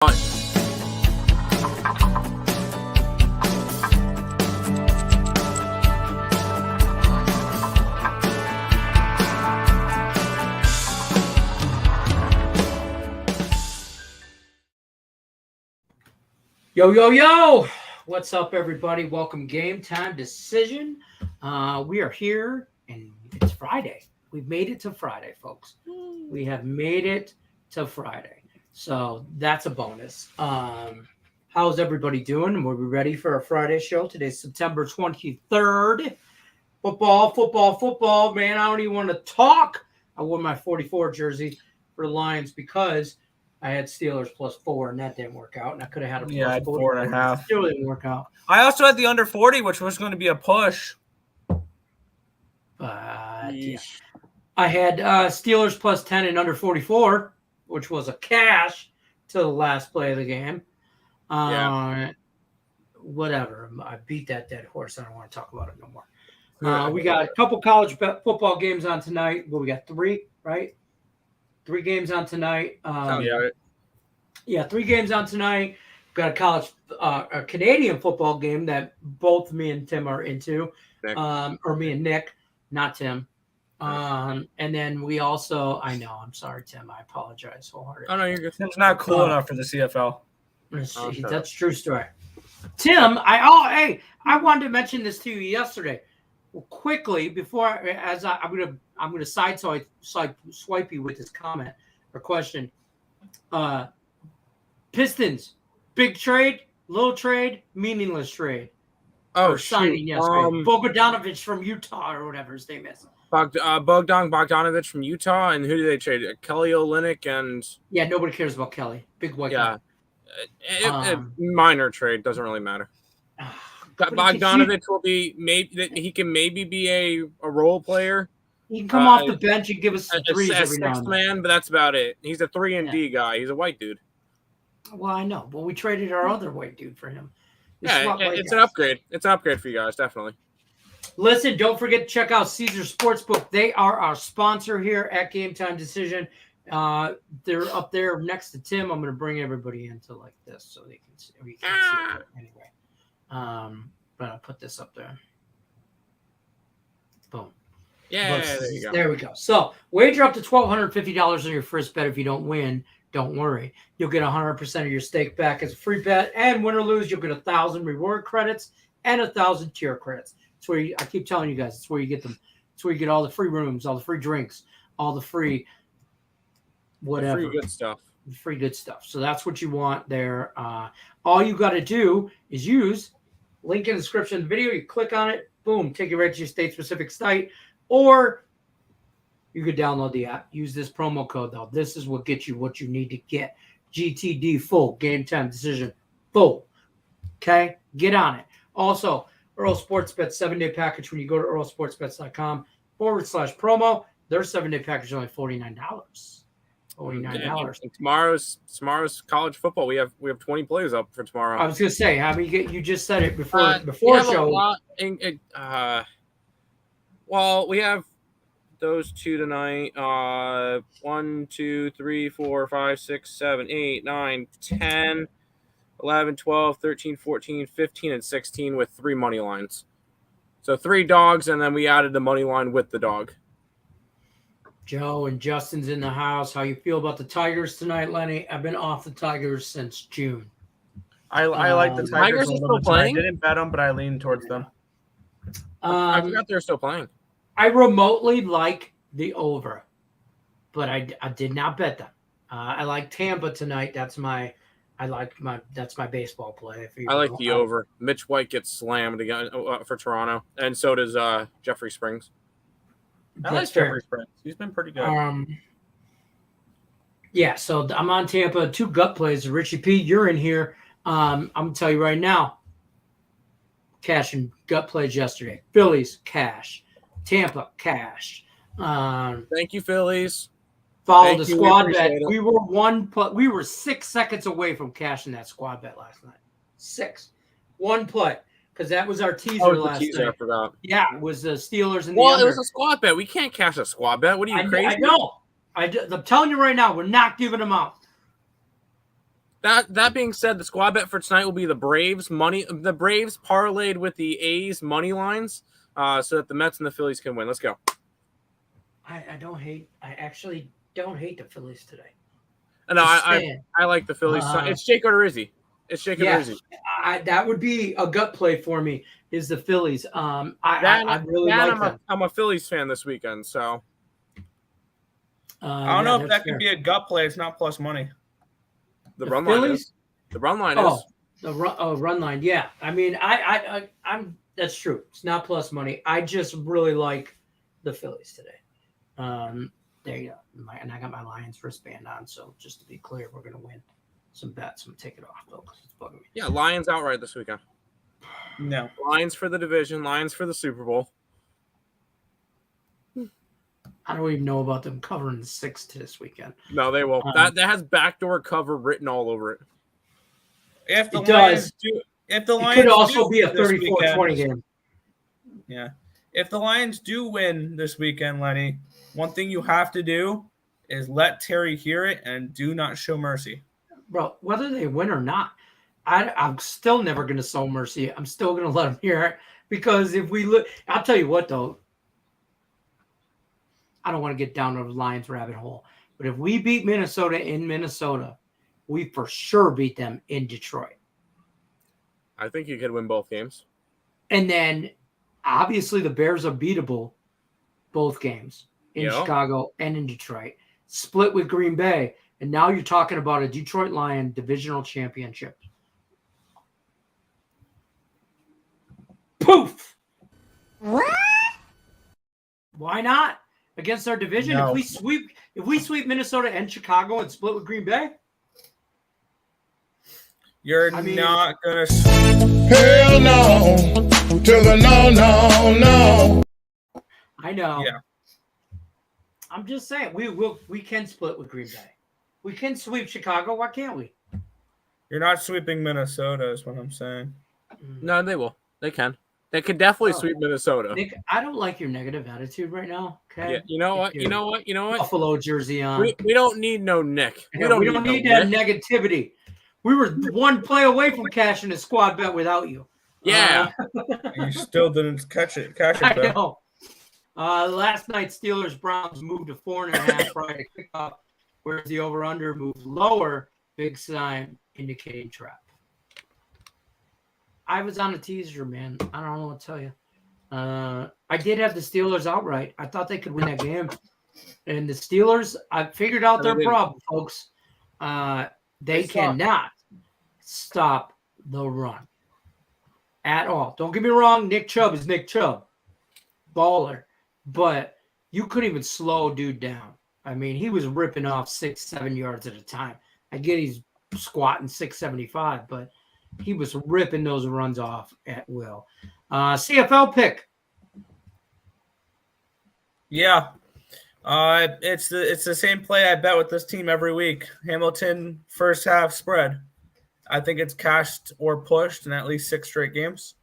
Yo, yo, yo! What's up, everybody? Welcome, Game Time Decision. We are here, and it's Friday. We've made it to Friday, folks. We have made it to Friday. So that's a bonus. How's everybody doing? Were we ready for a Friday show? Today's September 23rd. Football. Man, I don't even want to talk. I wore my 44 jersey for the Lions because I had Steelers +4, and that didn't work out. And I could have had a I had 4.5. Still didn't work out. I also had the under 40, which was going to be a push. Yeah. I had Steelers +10 and under 44, which was a cash to the last play of the game. Whatever. I beat that dead horse. I don't want to talk about it no more. We got a couple college football games on tonight. Well, we got 3, right? 3 games on tonight. 3 games on tonight. We've got a Canadian football game that both me and Tim are into, or me and Nick, not Tim. And then we also, I'm sorry, Tim. I apologize wholeheartedly. Oh, no, you're good. Tim's not cool enough for the CFL. That's true story. Tim, I wanted to mention this to you yesterday. Well, quickly before, I'm gonna swipe you with this comment or question. Pistons, big trade, little trade, meaningless trade. Signing yesterday. Bogdanovich from Utah or whatever his name is. Bogdanovich from Utah, and who did they trade? Kelly Olynyk and nobody cares about Kelly. Big white guy. Minor trade, doesn't really matter. Bogdanovich will be he can maybe be a role player. He can come off the bench and give us some threes every now and then. Man, but that's about it. He's a 3-and-D guy. He's a white dude. Well, I know, but we traded our other white dude for him. It's an upgrade. It's an upgrade for you guys, definitely. Listen, don't forget to check out Caesar Sportsbook. They are our sponsor here at Game Time Decision. They're up there next to Tim. I'm going to bring everybody into like this so they can see. We can't see it anyway. But I'll put this up there. Boom. Yeah, there you go. There we go. So wager up to $1,250 on your first bet. If you don't win, don't worry. You'll get 100% of your stake back as a free bet. And win or lose, you'll get 1,000 reward credits and 1,000 tier credits. It's where I keep telling you guys, it's where you get them. It's where you get all the free rooms, all the free drinks, all the free whatever. Free good stuff. Free good stuff. So that's what you want there. All you got to do is use link in the description of the video. You click on it, boom, take you right to your state-specific site. Or you could download the app. Use this promo code, though. This is what gets you what you need to get. GTD full. Game Time Decision full. Okay? Get on it. Also, Earl Sportsbet 7-day package. When you go to earlsportsbets.com/promo, their 7-day package is only $49. $49. And tomorrow's college football. We have 20 plays up for tomorrow. I was gonna say, how many you just said it before show. Well, we have those 2 tonight. 1, 2, 3, 4, 5, 6, 7, 8, 9, 10, 11, 12, 13, 14, 15, and 16 with 3 money lines. So 3 dogs, and then we added the money line with the dog. Joe and Justin's in the house. How you feel about the Tigers tonight, Lenny? I've been off the Tigers since June. I like the Tigers. Are still playing? I didn't bet them, but I leaned towards them. I forgot they're still playing. I remotely like the over, but I did not bet them. I like Tampa tonight. That's my baseball play. I like the over. Mitch White gets slammed again for Toronto, and so does Jeffrey Springs. I like Jeffrey Springs. He's been pretty good. So I'm on Tampa. 2 gut plays. Richie P, you're in here. I'm gonna tell you right now. Cash and gut plays yesterday. Phillies cash. Tampa cash. Thank you, Phillies. Follow the squad bet. We were 6 seconds away from cashing that squad bet last night. 6. 1 play. Because that was our teaser last night. I forgot. Yeah, it was the Steelers and the under. It was a squad bet. We can't cash a squad bet. What are you, crazy? I know. I'm telling you right now, we're not giving them out. That being said, the squad bet for tonight will be the Braves parlayed with the A's money lines, so that the Mets and the Phillies can win. Let's go. I actually don't hate the Phillies today. No, I like the Phillies. It's Jake Odorizzi. That would be a gut play for me. Is the Phillies? I really like them. I'm a Phillies fan this weekend, so I don't know if that could be a gut play. It's not plus money. The run line is. The run line is. The run line. Yeah, I mean, I'm. That's true. It's not plus money. I just really like the Phillies today. There you go. And I got my Lions wristband on, so just to be clear, we're gonna win some bets. I'm gonna take it off though, because it's bugging me. Yeah, Lions outright this weekend. No. Lions for the division. Lions for the Super Bowl. I don't even know about them covering the 6 this weekend. No, they will. That has backdoor cover written all over it. If the Lions could also be a 34-20 game. Yeah. If the Lions do win this weekend, Lenny, one thing you have to do is let Terry hear it and do not show mercy. Bro, whether they win or not, I'm still never going to show mercy. I'm still going to let them hear it, because if we look, I'll tell you what, though. I don't want to get down to the Lions rabbit hole, but if we beat Minnesota in Minnesota, we for sure beat them in Detroit. I think you could win both games. And then, obviously, the Bears are beatable both games in Chicago and in Detroit. Split with Green Bay, and now you're talking about a Detroit Lion divisional championship. Poof! What? Why not? Against our division, No. if we sweep Minnesota and Chicago and split with Green Bay, You're not gonna. Hell no to the no. I know. Yeah. I'm just saying we can split with Green Bay. We can sweep Chicago. Why can't we? You're not sweeping Minnesota, is what I'm saying. No, they will. They can. They could definitely sweep Minnesota. Nick, I don't like your negative attitude right now. Okay. Yeah, you know what? Buffalo jersey on. We don't need no Nick. We don't need that negativity. We were one play away from cashing a squad bet without you. Yeah. You still didn't cash it. I know. Last night, Steelers Browns moved to 4.5 prior to kickoff, whereas the over/under moved lower. Big sign indicating trap. I was on a teaser, man. I don't know what to tell you. I did have the Steelers outright. I thought they could win that game. And the Steelers, I figured out their problem, folks. They cannot stop the run at all. Don't get me wrong. Nick Chubb is Nick Chubb. Baller. But you couldn't even slow dude down. I mean, he was ripping off 6-7 yards at a time. I get he's squatting 675, but he was ripping those runs off at will. CFL pick. Yeah. It's the same play I bet with this team every week. Hamilton first half spread. I think it's cashed or pushed in at least 6 straight games.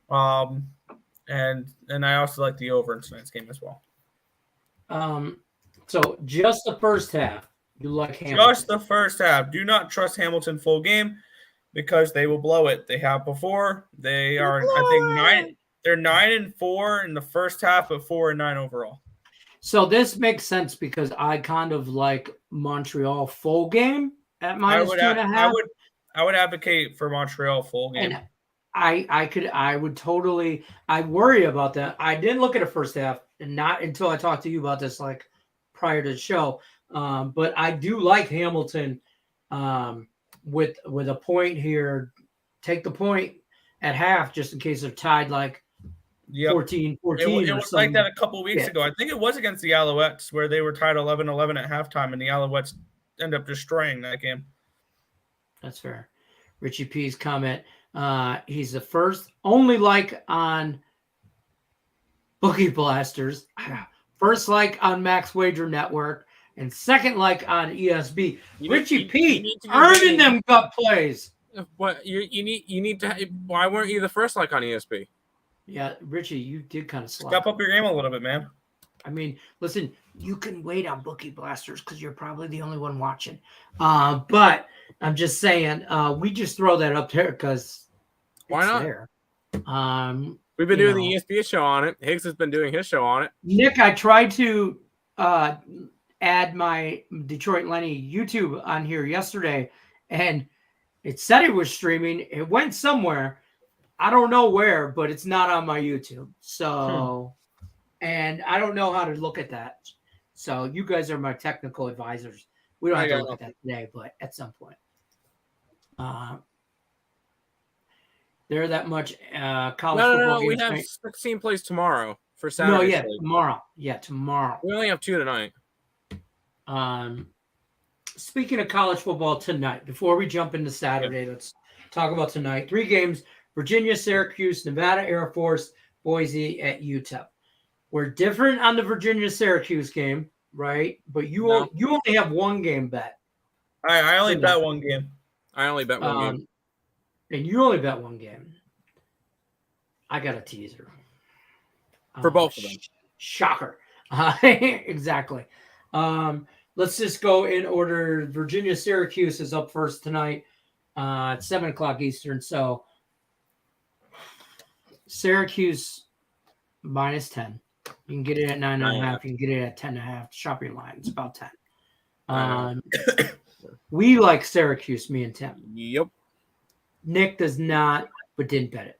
And I also like the over in tonight's game as well. So just the first half. You like Hamilton? Just the first half. Do not trust Hamilton full game, because they will blow it. They have before. They are, I think, 9. They're 9-4 in the first half, but 4-9 overall. So this makes sense, because I kind of like Montreal full game at -2.5. I would advocate for Montreal full game. And I worry about that. I didn't look at the first half, and not until I talked to you about this, like prior to the show. But I do like Hamilton with a point here. Take the point at half, just in case they're tied, like 14-14. It was like that a couple weeks ago. I think it was against the Alouettes, where they were tied 11-11 at halftime, and the Alouettes end up destroying that game. That's fair. Richie P's comment. He's the first, only like on Bookie Blasters, first like on Max Wager Network, and second like on ESB. Richie P earning them gut plays. What you need to? Why weren't you the first like on ESB? Yeah, Richie, you did kind of slap. Step up your game a little bit, man. I mean, listen, you can wait on Bookie Blasters because you're probably the only one watching. But I'm just saying, we just throw that up there because Why not? There. We've been doing the ESPN show on it. Higgs has been doing his show on it. Nick, I tried to add my Detroit Lenny YouTube on here yesterday, and it said it was streaming. It went somewhere. I don't know where, but it's not on my YouTube. So, and I don't know how to look at that. So you guys are my technical advisors. We don't have to look at that today, but at some point. They're that much college football. No. We have 16 plays tomorrow for Saturday. No, yeah, tomorrow. Yeah, tomorrow. We only have 2 tonight. Speaking of college football tonight, before we jump into Saturday, let's talk about tonight. 3 games: Virginia, Syracuse, Nevada, Air Force, Boise at UTEP. We're different on the Virginia-Syracuse game, right? But you only have 1 game bet. I only bet 1 game. I only bet 1 game. And you only bet 1 game. I got a teaser. For both of them. Shocker. Exactly. Let's just go in order. Virginia Syracuse is up first tonight at 7 o'clock Eastern. So Syracuse -10. You can get it at 9.5. You can get it at 10.5. Shop your line. It's about 10. We like Syracuse, me and Tim. Yep. Nick does not, but didn't bet it.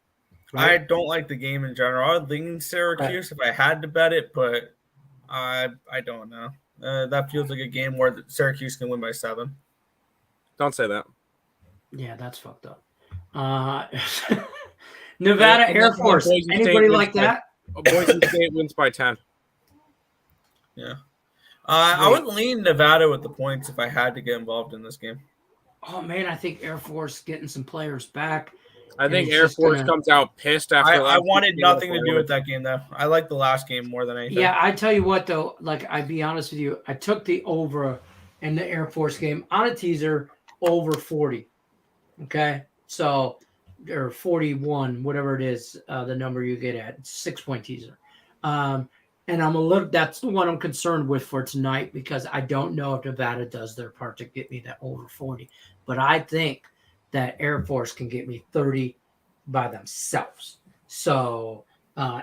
Right? I don't like the game in general. I would lean Syracuse if I had to bet it, but I don't know. That feels like a game where Syracuse can win by 7. Don't say that. Yeah, that's fucked up. Nevada Air Force. Anybody like that? Boise State wins by 10. Yeah. I would lean Nevada with the points if I had to get involved in this game. Oh, man, I think Air Force getting some players back. I think Air Force comes out pissed after I wanted nothing to do with that game, though. I like the last game more than anything. Yeah, I tell you what, though, like, I'd be honest with you. I took the over in the Air Force game on a teaser over 40. Okay? So, or 41, whatever it is, the number you get at. It's a 6-point teaser. And that's the one I'm concerned with for tonight because I don't know if Nevada does their part to get me that over 40. But I think that Air Force can get me 30 by themselves. So,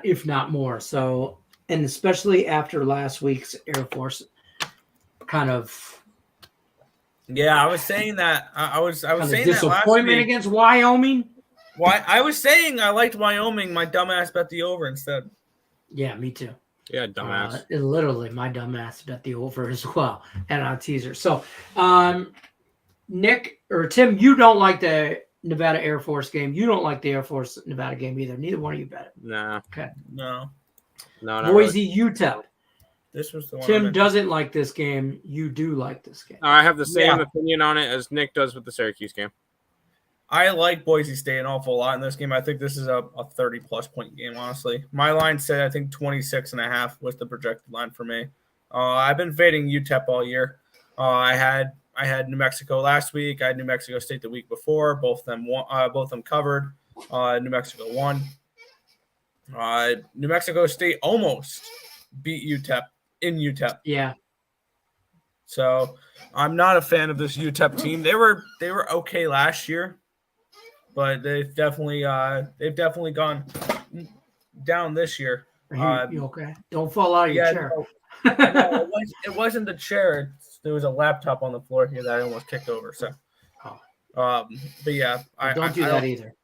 if not more. So, and especially after last week's Air Force kind of. Yeah, I was saying that. I was saying that last week. Disappointment against Wyoming. Why? I was saying I liked Wyoming. My dumbass bet the over instead. Yeah, me too. Yeah, dumbass. Literally, my dumbass bet the over as well and on teaser. So, Nick or Tim, you don't like the Nevada Air Force game. You don't like the Air Force Nevada game either. Neither one of you bet it. Nah. Okay. No. Boise, UTEP. This was the one. Tim doesn't like this game. You do like this game. I have the same opinion on it as Nick does with the Syracuse game. I like Boise State an awful lot in this game. I think this is a 30-plus point game, honestly. My line said, I think 26.5 was the projected line for me. I've been fading UTEP all year. I had New Mexico last week. I had New Mexico State the week before. Both of them covered. New Mexico won. New Mexico State almost beat UTEP in UTEP. Yeah. So I'm not a fan of this UTEP team. They were okay last year, but they've definitely gone down this year. You okay? Don't fall out of your chair. No, it wasn't the chair. There was a laptop on the floor here that I almost kicked over. So, but yeah, don't do that either.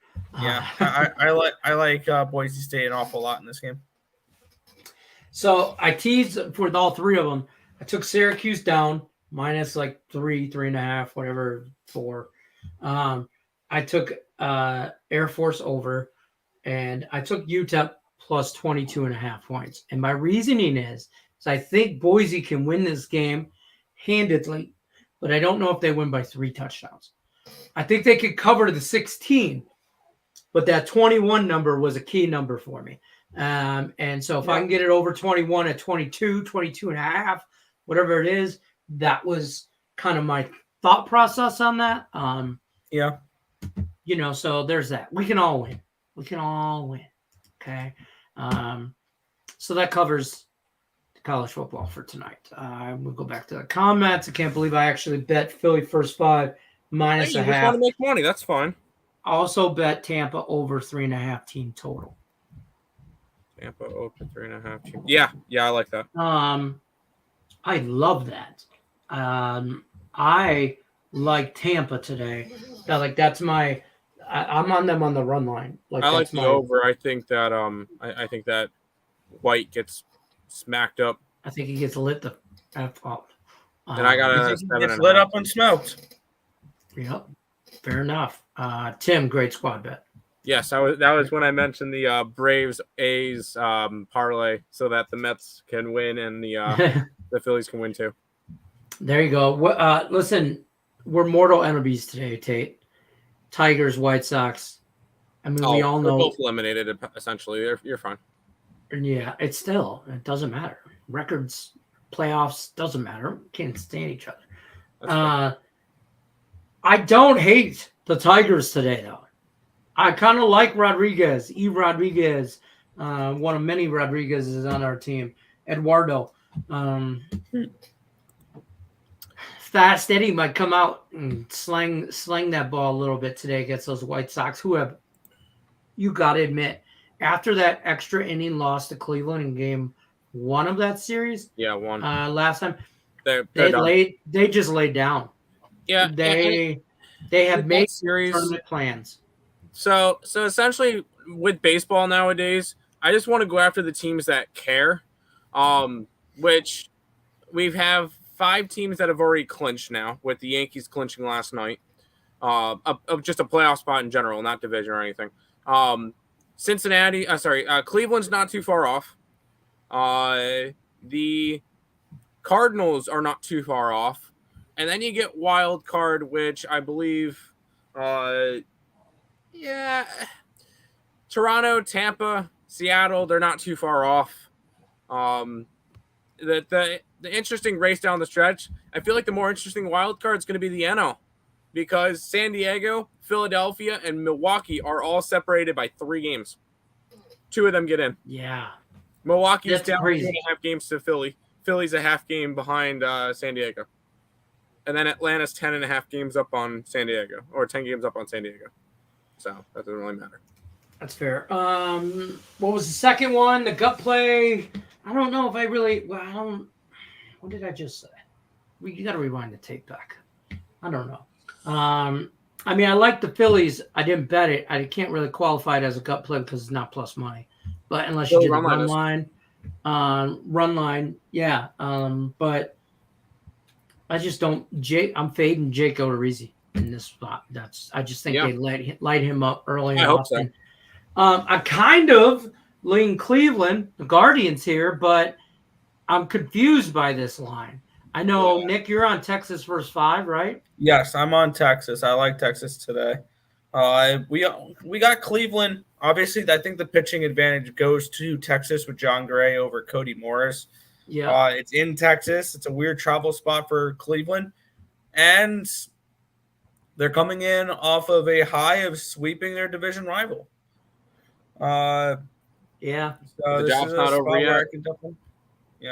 Yeah, I like Boise State an awful lot in this game. So I teased for all 3 of them. I took Syracuse down minus like 3.5, whatever, 4. I took Air Force over, and I took UTEP plus 22.5 points. And my reasoning is I think Boise can win this game handedly, but I don't know if they win by 3 touchdowns. I think they could cover the 16, but that 21 number was a key number for me. And so if I can get it over 21 at 22, 22.5, whatever it is, that was kind of my thought process on that. So there's that. We can all win. Okay. So that covers college football for tonight. We'll go back to the comments. I can't believe I actually bet Philly first 5 minus Hey, a you just half. want to make money. That's fine. Also bet Tampa over 3.5 team total. Tampa over 3.5. Yeah, I like that. I love that. I like Tampa today. That's my. I'm on them on the run line. I like the over. I think that I think that White gets smacked up. I think he gets lit the F up. And I got a 7.5. It's lit up and smoked. Yep, fair enough. Tim, great squad bet. Yes, that was when I mentioned the Braves A's parlay, so that the Mets can win and the Phillies can win too. There you go. Listen, we're mortal enemies today, Tate. Tigers, White Sox. I mean, we all know both eliminated essentially. You're fine. Yeah, it doesn't matter. Records, playoffs, doesn't matter. Can't stand each other. I don't hate the Tigers today, though. I kind of like Rodriguez. Rodriguez, one of many Rodriguezes on our team. Eduardo. Fast Eddie might come out and slang that ball a little bit today against those White Sox, who have, you got to admit, after that extra inning loss to Cleveland in game 1 of that series. Yeah, 1. Last time. They just laid down. Yeah. They have made series tournament plans. So essentially with baseball nowadays, I just want to go after the teams that care. Which we have 5 teams that have already clinched now, with the Yankees clinching last night. Of just a playoff spot in general, not division or anything. Cleveland's not too far off. The Cardinals are not too far off. And then you get wild card, which I believe, Toronto, Tampa, Seattle, they're not too far off. The interesting race down the stretch, I feel like the more interesting wild card is going to be the NL, because San Diego, Philadelphia, and Milwaukee are all separated by 3 games. 2 of them get in. Yeah. Milwaukee is down 2.5 games to Philly. Philly's a half game behind San Diego. And then Atlanta's 10.5 games up on San Diego, or 10 games up on San Diego. So that doesn't really matter. That's fair. What was the second one? The gut play. I don't know if I really. What did I just say? You got to rewind the tape back. I don't know. I mean, I like the Phillies. I didn't bet it. I can't really qualify it as a gut play because it's not plus money. But unless you did the run line, yeah. But I just don't. I'm fading Jake Odorizzi in this spot. I just think they light him up early. I hope so. I kind of lean Cleveland, the Guardians here, but I'm confused by this line. I know, Nick, you're on Texas versus 5, right? Yes, I'm on Texas. I like Texas today. We got Cleveland. Obviously, I think the pitching advantage goes to Texas with John Gray over Cody Morris. Yeah, it's in Texas. It's a weird travel spot for Cleveland, and they're coming in off of a high of sweeping their division rival. yeah. So the job's not over yet.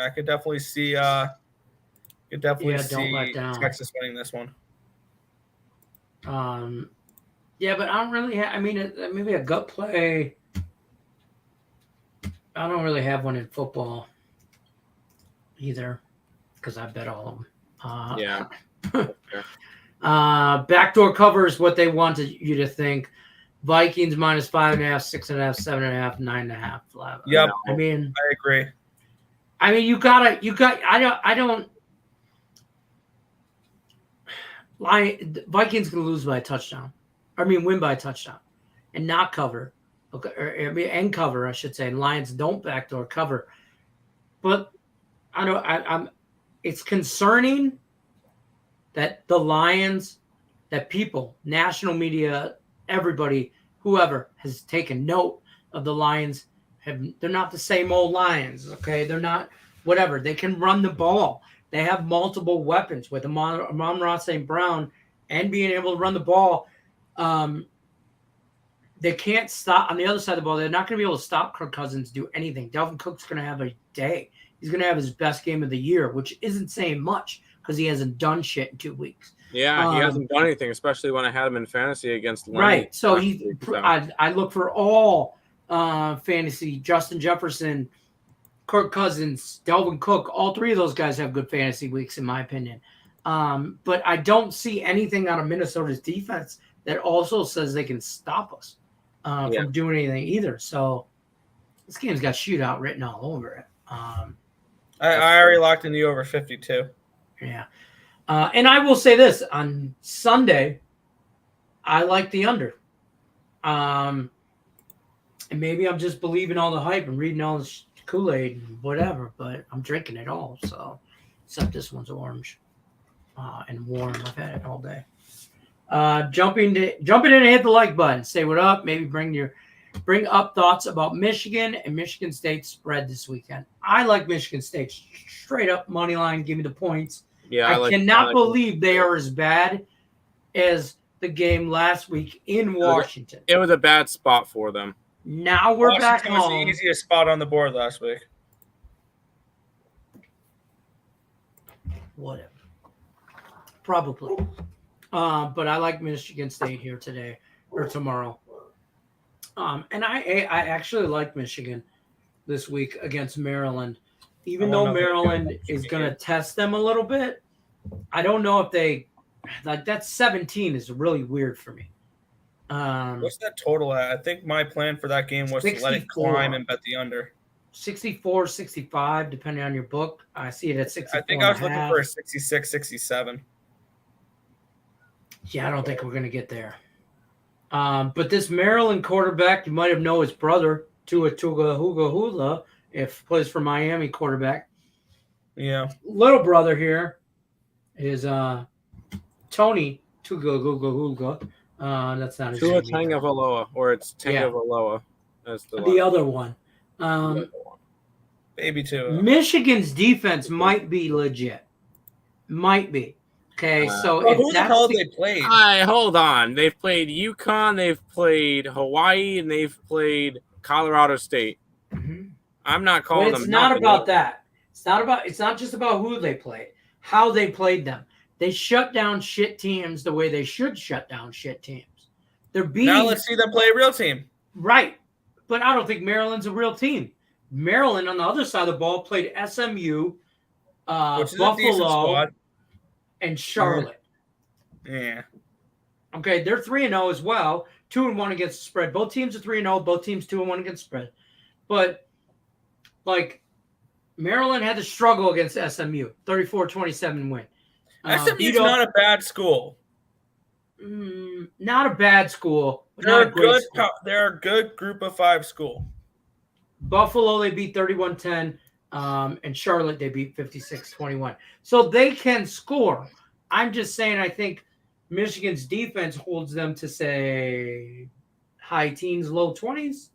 I could definitely see. Don't let down. Texas winning this one. Yeah, but I don't really have. I mean, maybe a gut play. I don't really have one in football either, because I bet all of them. Backdoor cover is what they wanted you to think. Vikings minus 5.5, 6.5, 7.5, 9.5. Yeah, I mean, I agree. I mean, you got. I don't. Vikings can lose by a touchdown. Win by a touchdown, and not cover. Okay, and cover, I should say. And Lions don't backdoor cover, but it's concerning that the Lions, that people, national media, everybody, whoever has taken note of the Lions. They're not the same old Lions, okay? They're not whatever. They can run the ball. They have multiple weapons with Amon-Ra St. Brown and being able to run the ball. They can't stop on the other side of the ball. They're not going to be able to stop Kirk Cousins do anything. Dalvin Cook's going to have a day. He's going to have his best game of the year, which isn't saying much because he hasn't done shit in 2 weeks. Yeah, he hasn't done anything, especially when I had him in fantasy against Lenny. Right. So I look for all fantasy. Justin Jefferson, Kirk Cousins, Delvin Cook. All three of those guys have good fantasy weeks, in my opinion. But I don't see anything out of Minnesota's defense that also says they can stop us from doing anything either. So this game's got shootout written all over it. I already locked in the over 52. Yeah. And I will say this, on Sunday, I like the under. And maybe I'm just believing all the hype and reading all the Kool-Aid and whatever, but I'm drinking it all. So, except this one's orange and warm. I've had it all day. Jumping in and hit the like button. Say what up. Maybe bring up thoughts about Michigan and Michigan State spread this weekend. I like Michigan State straight up money line. Give me the points. Yeah, I cannot believe they are as bad as the game last week in Washington. It was a bad spot for them. Now we're Washington back home. was the easiest spot on the board last week. Whatever. Probably. But I like Michigan State here today or tomorrow. And I actually like Michigan this week against Maryland. Even though Maryland is going to test them a little bit, I don't know if they like that 17 is really weird for me. What's that total at? I think my plan for that game was 64. To let it climb and bet the under. 64, 65, depending on your book. I see it at 64. I think I was looking for a 66, 67. Yeah, I don't think we're going to get there. But this Maryland quarterback, you might have known his brother, Tua Tagovailoa, if plays for Miami quarterback. Yeah. Little brother here is Tony Tagovailoa. That's not his Tua name. Tagovailoa, or it's Tagovailoa. That's the other one. Baby Tua. Michigan's defense might be legit. Might be. Okay, so who the hell they played? Hold on. They've played UConn, they've played Hawaii, and they've played Colorado State. Mm-hmm. I'm not calling them. It's not about that. It's not just about who they played, how they played them. They shut down shit teams the way they should shut down shit teams. They're beating. Now let's see them play a real team. Right, but I don't think Maryland's a real team. Maryland on the other side of the ball played SMU, Buffalo, and Charlotte. Yeah. Okay, they're 3-0 as well. 2-1 against the spread. Both teams are 3-0. Both teams 2-1 against the spread. But like Maryland had to struggle against SMU. 34-27 win. SMU's not a bad school. Not a bad school. But They're not a great school. They're a good group of five school. Buffalo, they beat 31-10. And Charlotte, they beat 56-21. So they can score. I'm just saying I think Michigan's defense holds them to, say, high teens, low 20s.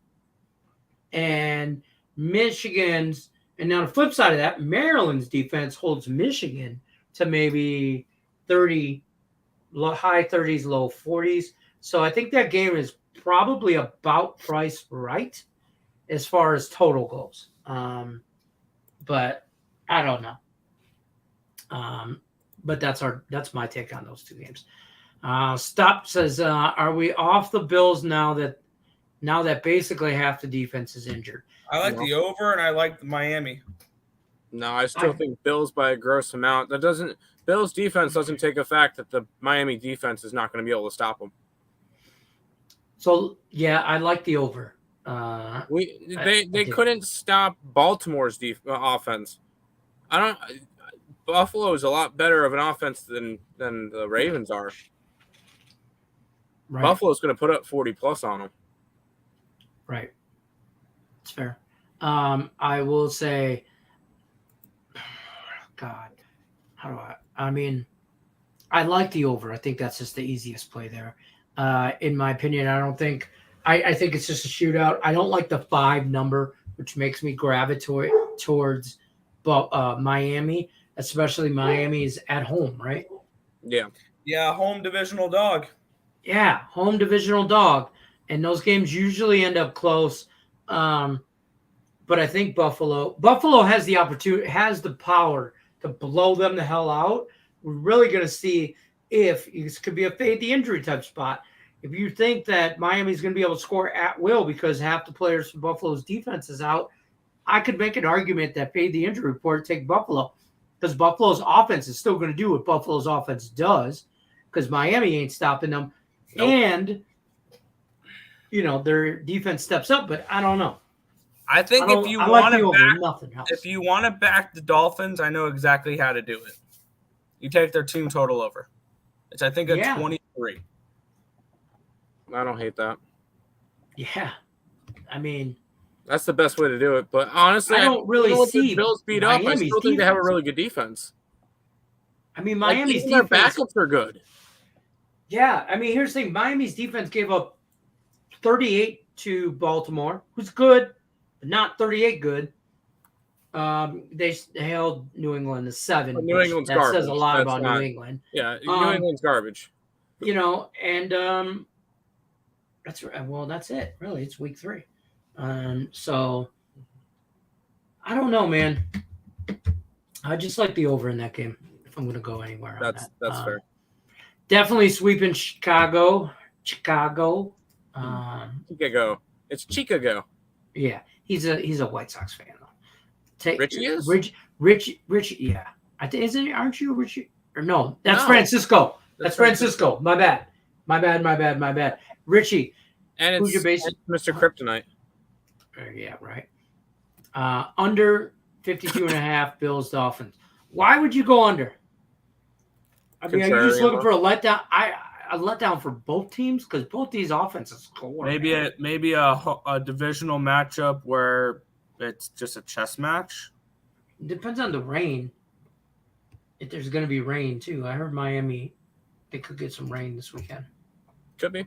And Michigan's – and now the flip side of that, Maryland's defense holds Michigan to maybe 30 – high 30s, low 40s. So I think that game is probably about priced right as far as total goes. But I don't know. But that's my take on those two games. Stop says, are we off the Bills now that basically half the defense is injured? I like the over and I like Miami. No, I still think Bills by a gross amount. Bills defense doesn't take effect that the Miami defense is not going to be able to stop them. So yeah, I like the over. They couldn't stop Baltimore's offense. Buffalo is a lot better of an offense than the Ravens are. Right. Buffalo's going to put up 40 plus on them. Right. It's fair. I will say, God, how do I mean, I like the over. I think that's just the easiest play there. In my opinion, I think it's just a shootout. I don't like the 5 number, which makes me gravitate towards Miami, especially Miami is at home, right? Yeah. Yeah, home divisional dog. Yeah, home divisional dog. And those games usually end up close. But I think Buffalo has the opportunity, has the power to blow them the hell out. We're really going to see if this could be a fade the injury type spot. If you think that Miami's going to be able to score at will because half the players from Buffalo's defense is out, I could make an argument that fade the injury report, take Buffalo, because Buffalo's offense is still going to do what Buffalo's offense does, because Miami ain't stopping them. Nope. And, their defense steps up, but I don't know. I think if you want to back the Dolphins, I know exactly how to do it. You take their team total over. It's, I think, 23. I don't hate that. Yeah. I mean, that's the best way to do it. But honestly, I don't really see the Bills beat up. I still think they have a really good defense. I mean, Miami's defense, their backups are good. Yeah. I mean, here's the thing. Miami's defense gave up 38 to Baltimore, who's good, but not 38 good. They held New England to 7. Well, New England's garbage. That says a lot about New England. Yeah, New England's garbage. And that's right. Well, that's it. Really, it's week 3. So I don't know, man. I just like the over in that game. If I'm going to go anywhere, that's fair. Definitely sweeping Chicago. Chicago. It's Chicago. Yeah, he's a White Sox fan though. Richie is Rich. Yeah, I think isn't. Aren't you Richie? Or no, that's Francisco. That's Francisco. My bad. Richie. And it's Mr. Kryptonite. Yeah, right. Under 52.5 Bills Dolphins. Why would you go under? I mean, are you just looking for a letdown? A letdown for both teams because both these offenses score. Maybe a divisional matchup where it's just a chess match. It depends on the rain. If there's going to be rain too, I heard Miami, they could get some rain this weekend. Could be.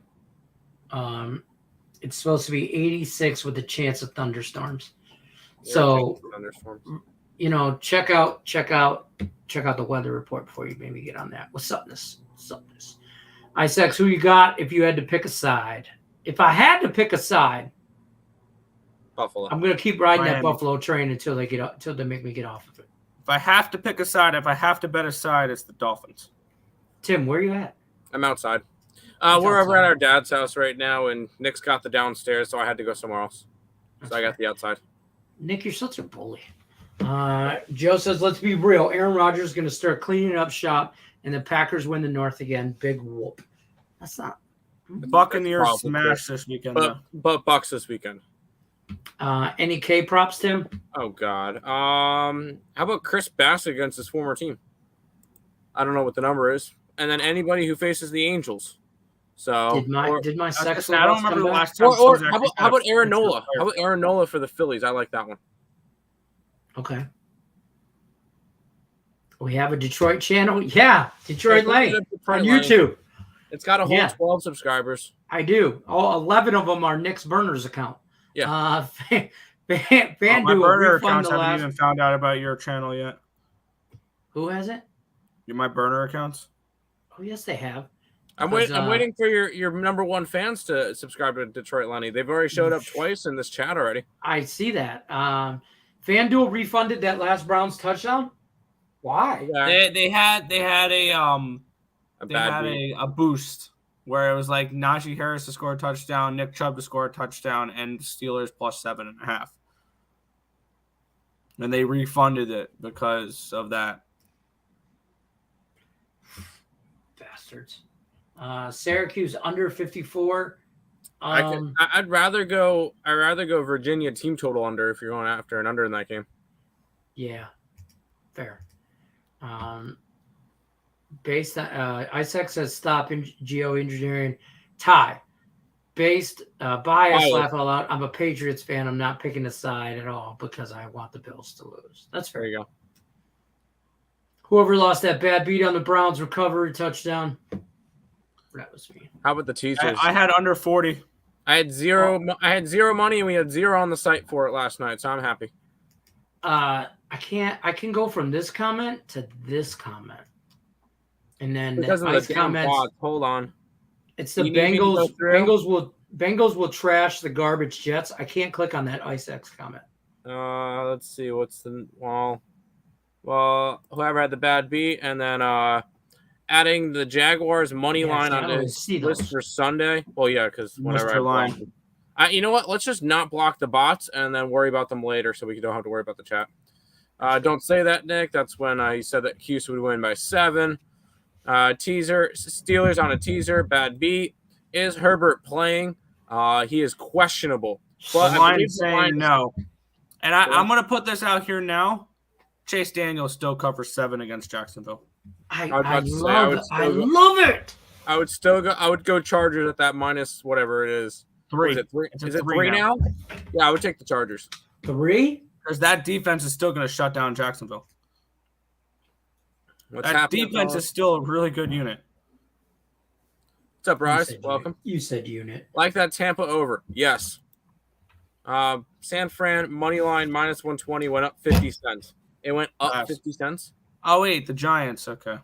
It's supposed to be 86 with a chance of thunderstorms. So, check out the weather report before you maybe get on that. What's up, this? Isex, who you got if you had to pick a side? If I had to pick a side, Buffalo. I'm going to keep riding that Buffalo train until they make me get off of it. If I have to pick a side, if I have to bet a side, it's the Dolphins. Tim, where are you at? I'm outside. We're over at our dad's house right now, and Nick's got the downstairs, so I had to go somewhere else. So I got the outside. Nick, you're such a bully. Joe says, let's be real. Aaron Rodgers is going to start cleaning up shop, and the Packers win the North again. Big whoop. That's not. The Buccaneers smash this weekend, but Bucks this weekend. Any K props, Tim? Oh, God. How about Chris Bassett against his former team? I don't know what the number is. And then anybody who faces the Angels. So did my sex? I don't remember the last time. Or how about Aaron Nola? How about Aaron Nola for the Phillies? I like that one. Okay. We have a Detroit channel. Yeah, Detroit Lenny on YouTube. It's got a whole 12 subscribers. I do. All 11 of them are Nick's Burners account. Yeah. FanDuel. My burner accounts haven't even found out about your channel yet. Who has it? My burner accounts. Oh yes, they have. I'm waiting for your number one fans to subscribe to Detroit Lenny. They've already showed up twice in this chat already. I see that. FanDuel refunded that last Browns touchdown. Why? They had a boost where it was like Najee Harris to score a touchdown, Nick Chubb to score a touchdown, and Steelers plus 7.5. And they refunded it because of that. Bastards. Syracuse under 54. I'd rather go Virginia team total under if you're going after an under in that game. Yeah, fair. Based on Isaac says stop in geoengineering. Tie. Based bias, laugh out loud. I'm a Patriots fan. I'm not picking a side at all because I want the Bills to lose. That's fair. There you go. Whoever lost that bad beat on the Browns recovery touchdown. That was me. How about the teasers? I had under 40. I had zero money, and we had 0 on the site for it last night, so I'm happy. I can go from this comment to this comment. And then because of the comments. Hold on. It's the Bengals. Bengals will trash the garbage Jets. I can't click on that IceX comment. Let's see. What's the well, whoever had the bad beat, and then adding the Jaguars money line on his list for Sunday. Well, yeah, because whenever I block them. You know what? Let's just not block the bots and then worry about them later so we don't have to worry about the chat. Don't say that, Nick. That's when he said that Cuse would win by 7. Teaser. Steelers on a teaser. Bad beat. Is Herbert playing? He is questionable. But the line is saying no. And I'm going to put this out here now. Chase Daniel still covers 7 against Jacksonville. I love it. I would go Chargers at that minus whatever it is. 3. Is it 3? Is it 3 now? Yeah, I would take the Chargers. 3? Because that defense is still going to shut down Jacksonville. That defense is still a really good unit. What's up, Bryce? Welcome. You said unit. Like that Tampa over. Yes. San Fran money line minus 120 went up 50 cents. It went up 50 cents. Oh, wait, the Giants. Okay.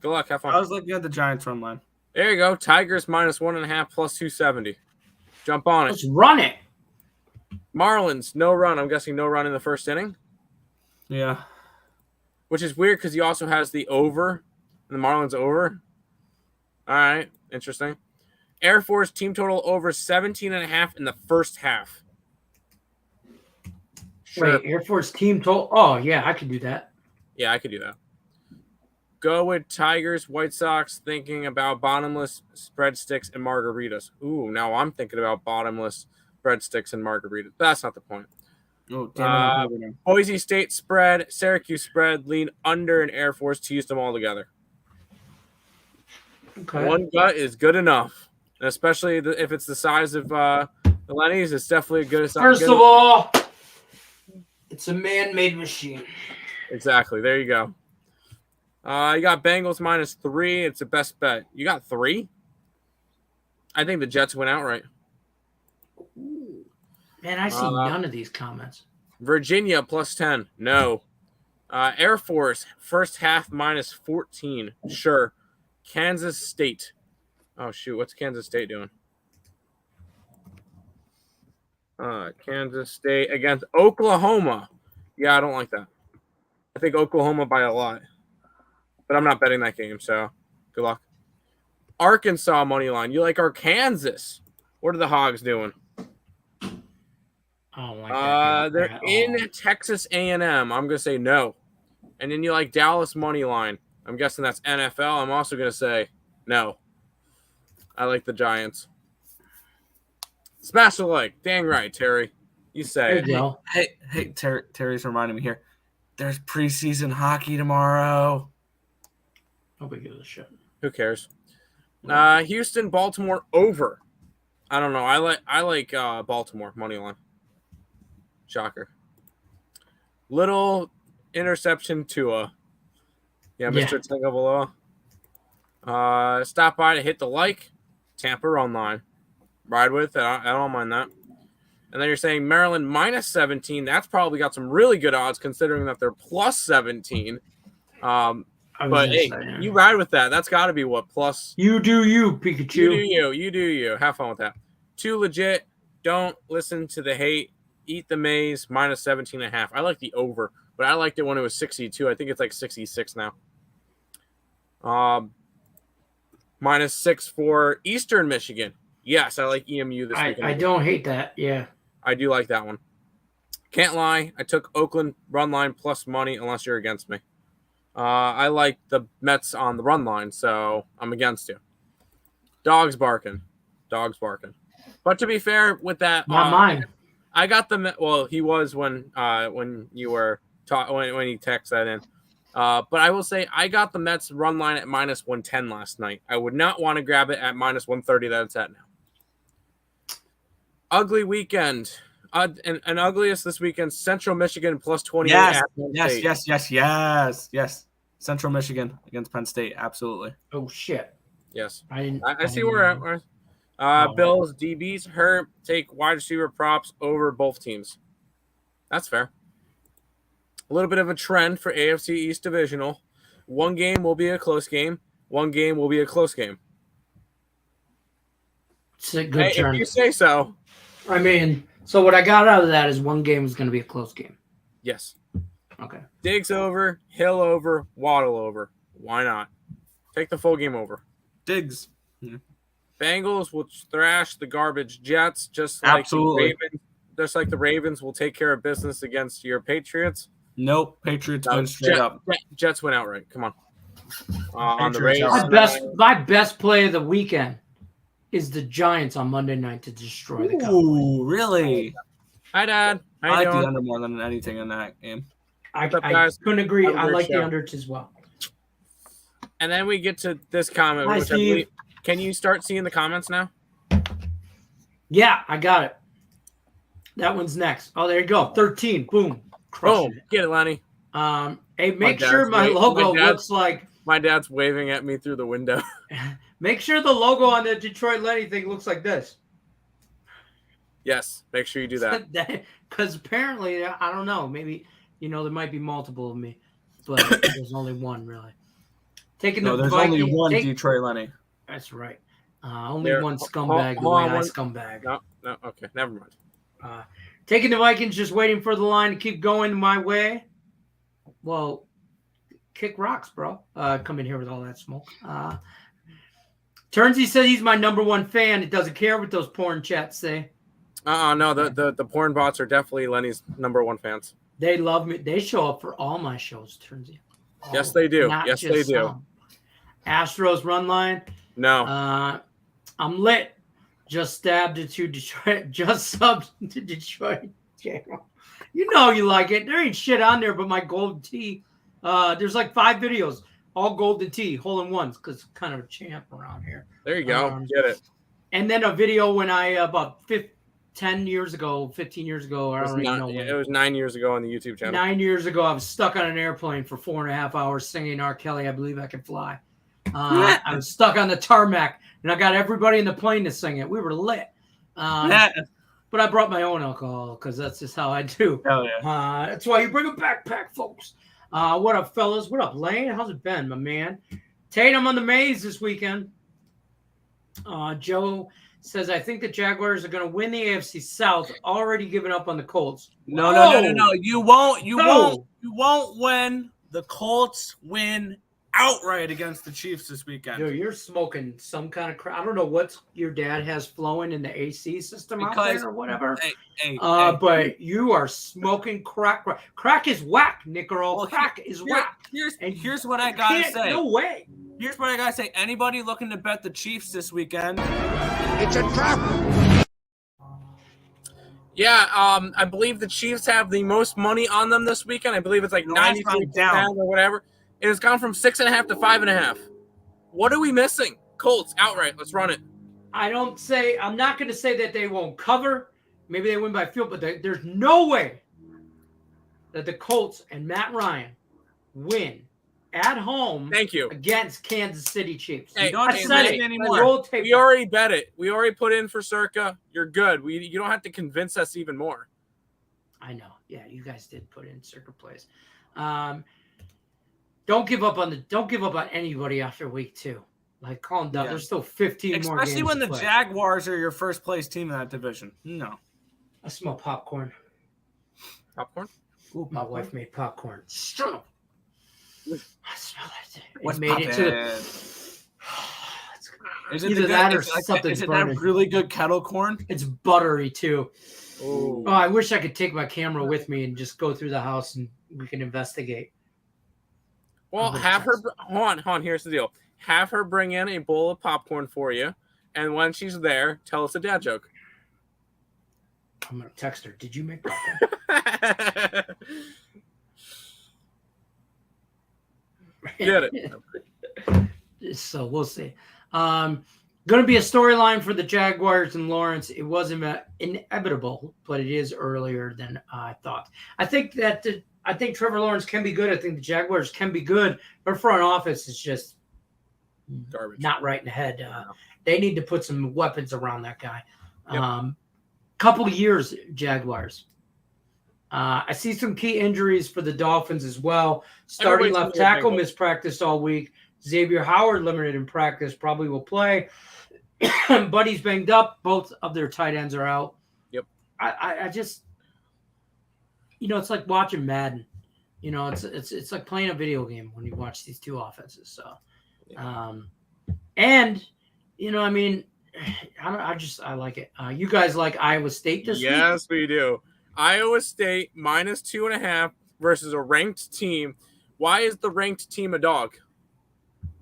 Good luck. Have fun. I was looking at the Giants run line. There you go. Tigers minus 1.5 plus 270. Jump on it. Let's run it. Marlins, no run. I'm guessing no run in the first inning. Yeah. Which is weird because he also has the over. And the Marlins over. All right. Interesting. Air Force team total over 17.5 in the first half. Sure. Wait, Air Force team total. Oh, yeah, I could do that. Yeah, I could do that. Go with Tigers, White Sox, thinking about bottomless breadsticks and margaritas. Ooh, now I'm thinking about bottomless breadsticks and margaritas. That's not the point. Oh, damn Boise State spread, Syracuse spread, lean under, and Air Force teased them all together. Okay. One gut is good enough, and especially if it's the size of the Lenny's. It's definitely a good. First of all, it's a man-made machine. Exactly. There you go. You got Bengals minus 3. It's the best bet. You got 3? I think the Jets went outright. Man, I see none of these comments. Virginia plus 10. No. Air Force first half minus 14. Sure. Kansas State. Oh, shoot. What's Kansas State doing? Kansas State against Oklahoma. Yeah, I don't like that. I think Oklahoma by a lot. But I'm not betting that game, so good luck. Arkansas money line. You like Arkansas? What are the Hogs doing? I don't like that. They're in Texas A&M. I'm gonna say no. And then you like Dallas money line. I'm guessing that's NFL. I'm also gonna say no. I like the Giants. Smash the like. Dang right, Terry. You say it. Hey, Terry's reminding me here. There's preseason hockey tomorrow. Nobody gives a shit. Who cares? Houston, Baltimore over. I don't know. I like Baltimore money line. Shocker. Little interception Tua. Yeah, Mr. Tagovailoa. Stop by to hit the like. Tampa run line. Ride with it. I don't mind that. And then you're saying Maryland minus 17. That's probably got some really good odds considering that they're plus 17. But hey, you ride with that. That's got to be what plus. You do you, Pikachu. You do you. Have fun with that. Too legit. Don't listen to the hate. Eat the maize. Minus 17.5. I like the over, but I liked it when it was 62. I think it's like 66 now. Minus 6 for Eastern Michigan. Yes, I like EMU this weekend. I don't hate that. Yeah. I do like that one. Can't lie. I took Oakland run line plus money unless you're against me. I like the Mets on the run line, so I'm against you. Dogs barking. But to be fair with that, not mine. I got the well. He was when you were when he texted that in. But I will say I got the Mets run line at minus 110 last night. I would not want to grab it at minus 130 that it's at now. Ugly weekend. And ugliest this weekend, Central Michigan plus 28 at Penn State. Yes. Central Michigan against Penn State, absolutely. Oh, shit. Yes. I see where Bills, DBs, hurt, take wide receiver props over both teams. That's fair. A little bit of a trend for AFC East Divisional. One game will be a close game. One game will be a close game. It's a good trend. If you say so. I mean, so what I got out of that is one game is going to be a close game. Yes. Okay. Diggs over, Hill over, Waddle over. Why not? Take the full game over. Diggs. Bengals will thrash the garbage Jets, just like Absolutely. the Ravens. Just like the Ravens will take care of business against your Patriots. Nope. Patriots win straight up. Jets win outright. Come on. On the Patriots Ravens. My best play of the weekend is the Giants on Monday night to destroy the Cowboys. Ooh, really? Hi, Dad. How you I like doing? the under more than anything in that game. I What's up, guys? couldn't agree. Have a I great like show. the under as well. And then we get to this comment, Hi, which I Steve. believe. Can you start seeing the comments now? Yeah, I got it. That one's next. Oh, there you go. 13. Boom. Crushing Boom. Get it, Lenny. it. Hey, make sure my dad's logo looks like. My dad's waving at me through the window. Make sure the logo on the Detroit Lenny thing looks like this. Yes, make sure you do that. Because apparently, I don't know. Maybe, there might be multiple of me, but there's only one, really. There's only one Detroit Lenny. That's right. Only one scumbag, scumbag. No, okay, never mind. Taking the Vikings, just waiting for the line to keep going my way. Well, kick rocks, bro. Come in here with all that smoke. Turnsy said he's my number one fan. He doesn't care what those porn chats say. No, the porn bots are definitely Lenny's number one fans. They love me. They show up for all my shows, Turnsy. Yes, they do. Yes, they do. Some. Astros run line. No. I'm lit. Just stabbed into Detroit. Just subbed to Detroit. You know you like it. There ain't shit on there but my golden tee. There's like 5 videos, all golden tee, hole in ones, because kind of a champ around here. There you go. Get it. And then a video when I about 15 years ago, I don't even know. It was 9 years ago on the YouTube channel. 9 years ago, I was stuck on an airplane for 4.5 hours singing R. Kelly, I Believe I Can Fly. I was stuck on the tarmac, and I got everybody in the plane to sing it. We were lit. But I brought my own alcohol because that's just how I do. Hell yeah. That's why you bring a backpack, folks. What up, fellas? What up, Lane? How's it been, my man? Tatum on the maze this weekend. Joe says, I think the Jaguars are going to win the AFC South, already giving up on the Colts. No. You won't win. The Colts win outright against the Chiefs this weekend. Dude, you're smoking some kind of crap. I don't know what your dad has flowing in the AC system out there or whatever. But you are smoking crack. Crack is whack, Nick Earl. Well, crack is whack. Here's what I gotta say. No way. Here's what I gotta say. Anybody looking to bet the Chiefs this weekend? It's a trap. Yeah, I believe the Chiefs have the most money on them this weekend. I believe it's like 93% or whatever. It has gone from 6.5 to 5.5. What are we missing? Colts outright. Let's run it. I'm not going to say that they won't cover. Maybe they win by field, but there's no way that the Colts and Matt Ryan win at home. Thank you. Against Kansas City Chiefs. Hey, don't said it anymore. We already bet it. We already put in for Circa. You're good. You don't have to convince us even more. I know. Yeah, you guys did put in Circa plays. Don't give up on anybody after week 2. Like, calm down. Yeah. There's still 15 more games. Especially when the Jaguars are your first place team in that division. No. I smell popcorn. Popcorn? Ooh, my wife made popcorn. Strong. I smell that. What's made it to the. Is it either that or something? Is it that really good kettle corn? It's buttery too. Ooh. Oh, I wish I could take my camera with me and just go through the house and we can investigate. Well, have her. Hold on. Here's the deal. Have her bring in a bowl of popcorn for you, and when she's there, tell us a dad joke. I'm gonna text her. Did you make popcorn? Get it. So we'll see. Going to be a storyline for the Jaguars and Lawrence. It wasn't inevitable, but it is earlier than I thought. I think Trevor Lawrence can be good. I think the Jaguars can be good. Their front office is just garbage. Not right in the head. They need to put some weapons around that guy. Yep. Couple years, Jaguars. I see some key injuries for the Dolphins as well. Starting left tackle mispracticed all week. Xavier Howard limited in practice, probably will play. Buddy's banged up. Both of their tight ends are out. Yep. I just, it's like watching Madden. You know, it's like playing a video game when you watch these two offenses. So, and you know, I mean, I like it. You guys like Iowa State this week? Yes, we do. Iowa State -2.5 versus a ranked team. Why is the ranked team a dog?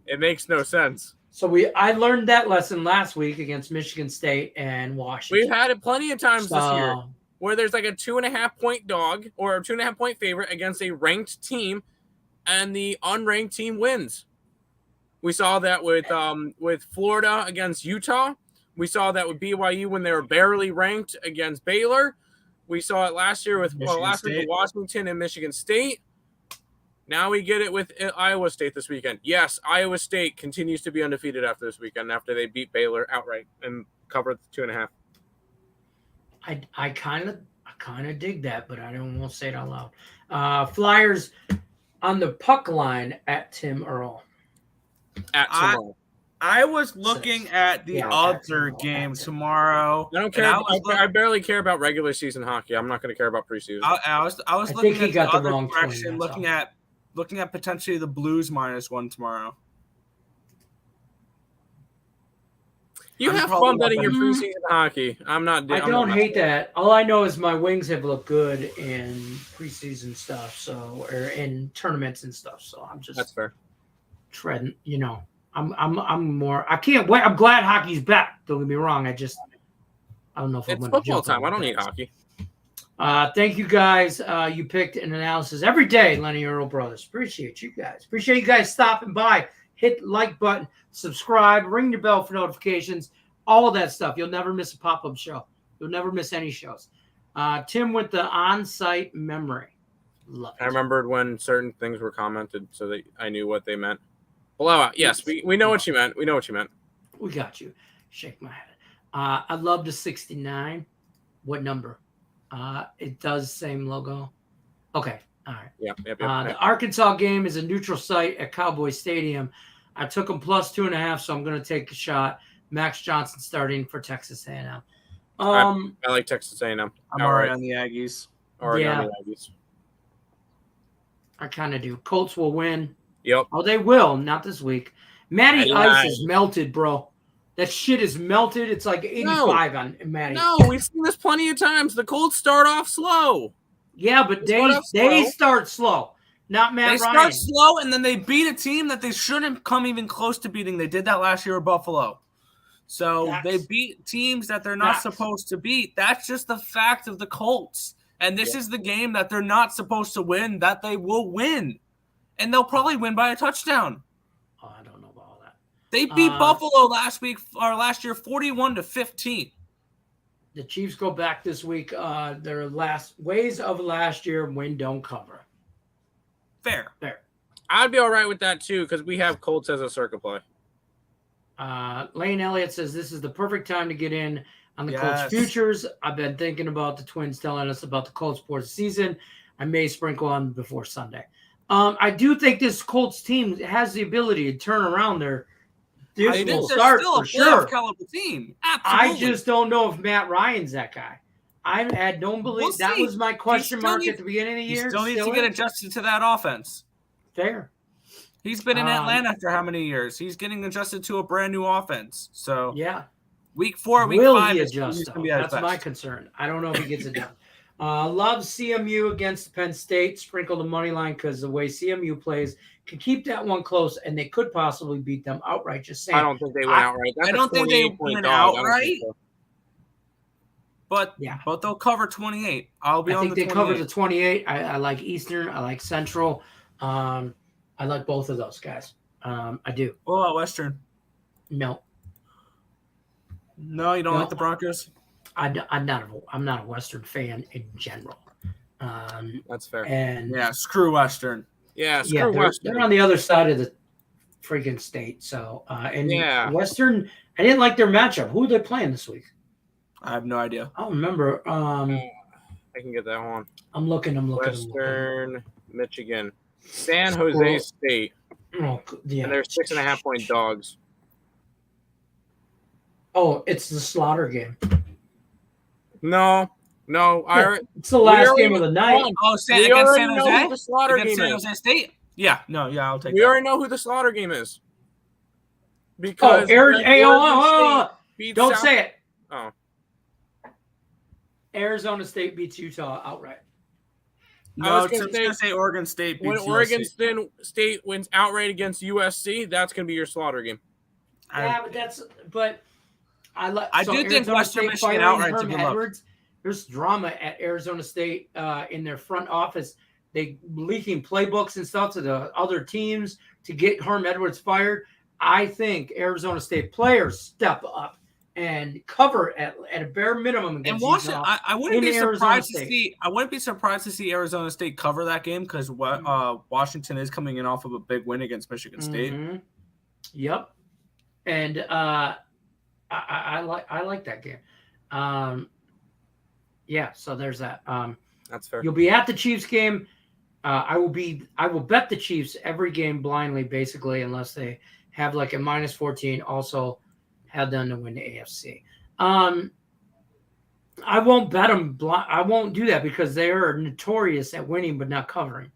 It makes no sense. So I learned that lesson last week against Michigan State and Washington. We've had it plenty of times this year where there's like a 2.5 point dog or a 2.5 point favorite against a ranked team, and the unranked team wins. We saw that with Florida against Utah. We saw that with BYU when they were barely ranked against Baylor. We saw it last year with Washington and Michigan State. Now we get it with Iowa State this weekend. Yes, Iowa State continues to be undefeated after this weekend after they beat Baylor outright and covered the 2.5. I kind of dig that, but I won't say it out loud. Flyers on the puck line at Tim Earl. I was looking at the other game tomorrow. I don't care. I barely care about regular season hockey. I'm not going to care about preseason. I was looking at the other direction, looking at potentially the Blues -1 tomorrow. You have fun betting your preseason hockey. I don't hate that. All I know is my Wings have looked good in preseason stuff, or in tournaments and stuff. So I'm just that's fair. Treading, you know. I'm more. I can't wait. I'm glad hockey's back. Don't get me wrong. I don't know if it's football time. I don't need hockey. Thank you guys. You picked an analysis every day, Lenny Earl Brothers. Appreciate you guys. Appreciate you guys stopping by. Hit the like button, subscribe, ring your bell for notifications, all of that stuff. You'll never miss a pop-up show. You'll never miss any shows. Tim with the on-site memory. Love it. I remembered when certain things were commented so that I knew what they meant. Blowout. Yes, we know what you meant. We know what you meant. We got you. Shake my head. I love the 69. What number? It does same logo. Okay. All right. Yep. The Arkansas game is a neutral site at Cowboy Stadium. I took them +2.5, so I'm going to take a shot. Max Johnson starting for Texas A&M. I like Texas A&M. I'm all right on the Aggies. On the Aggies. I kind of do. Colts will win. Yep. Oh, they will. Not this week. Matty Ice is melted, bro. That shit is melted. It's like 85 on Matty. No, we've seen this plenty of times. The Colts start off slow. Yeah, but they start slow. Not Matt Ryan. They start slow, and then they beat a team that they shouldn't come even close to beating. They did that last year with Buffalo. So they beat teams that they're not supposed to beat. That's just the fact of the Colts. And this is the game that they're not supposed to win, that they will win. And they'll probably win by a touchdown. Oh, I don't know about all that. They beat Buffalo last year 41-15. The Chiefs go back this week. Their ways of last year, win, don't cover. Fair. I'd be all right with that too because we have Colts as a circuit play. Lane Elliott says this is the perfect time to get in on the Colts futures. I've been thinking about the Twins telling us about the Colts for the season. I may sprinkle on before Sunday. I do think this Colts team has the ability to turn around their start for sure. Caliber team. Absolutely. I just don't know if Matt Ryan's that guy. I had no belief. That was my question mark at the beginning of the year. He still needs to get adjusted to that offense. Fair. He's been in Atlanta for how many years? He's getting adjusted to a brand new offense. So week 4, week 5 is That's my concern. I don't know if he gets it done. Love CMU against Penn State. Sprinkle the money line because the way CMU plays can keep that one close, and they could possibly beat them outright. Just saying. I don't think they went outright. I don't think they went outright. But they'll cover 28. I'll be on the 28. I think they cover the 28. I like Eastern. I like Central. I like both of those guys. I do. What about Western? No. No, you don't like the Broncos? I'm not a Western fan in general. That's fair. And screw Western. Yeah, screw Western. They're on the other side of the freaking state. So, Western, I didn't like their matchup. Who are they playing this week? I have no idea. I don't remember. I can get that one. I'm looking. Western Michigan, San Jose State. Oh, yeah. And they're 6.5 point dogs. Oh, it's the Slaughter game. No, No, it's the last game of the night. Oh, we against already San know Jose? who the slaughter Against game San is. Jose State? Yeah, I'll take We that. already know who the slaughter game is. Oh, Because Oregon State beats don't South- say it. Oh, Arizona State beats Utah outright. No, I was I was gonna going to say Oregon State when beats Oregon USC. State wins outright against USC, that's going to be your slaughter game. Yeah, but I do think Arizona Western State Michigan firing outright's a Herm good look. Edwards. There's drama at Arizona State in their front office. They leaking playbooks and stuff to the other teams to get Herm Edwards fired. I think Arizona State players step up and cover at a bare minimum And against Washington, Utah. I wouldn't be Arizona surprised to State. see. I wouldn't be surprised to see Arizona State cover that game because Washington is coming in off of a big win against Michigan State. Mm-hmm. Yep, and I like that game. Yeah, so there's that. That's fair. You'll be at the Chiefs game. I will bet the Chiefs every game blindly, basically, unless they have like a minus 14. Also, have them to win the AFC. I won't bet them. I won't do that because they are notorious at winning but not covering.